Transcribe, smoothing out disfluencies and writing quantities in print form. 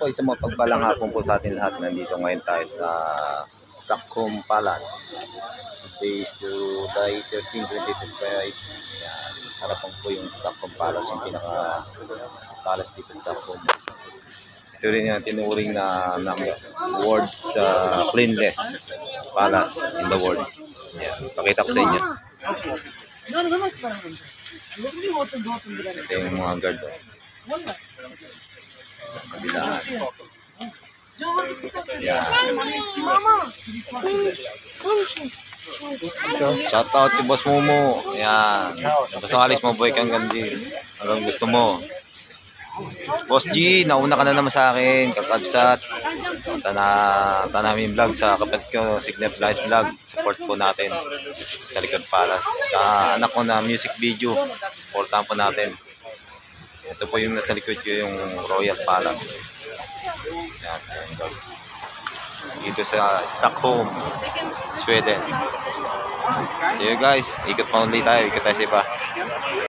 po, isang mapagpalang hapon po sa atin lahat. Nandito ngayon tayo sa Stockholm Palace. Today is July 13, 2025. Yan, harapan po yung Stockholm Palace, yung pinaka-palace dito sa Stockholm. Ito rin yung tinuring na world's cleanest palace in the world. Yan, pakita ko sa inyo. Ito yung mga guard. Sa kabilaan. Yan. Shout out si Boss Momo. Yan. Basta alis mo boy kang gandi. Hanggang gusto mo. Boss G, nauna ka na naman sa akin. Kakabsat. Tanami vlog sa kapatid ko, Signet Flies Vlog. Support po natin sa Likod Palace. Sa anak ko na music video, supportan po natin. Ito po yung nasa likod ko, yung Royal Palace. Yan. Dito sa Stockholm, Sweden. See you guys. Ikot pa ulit tayo. Ikot tayo sa iba.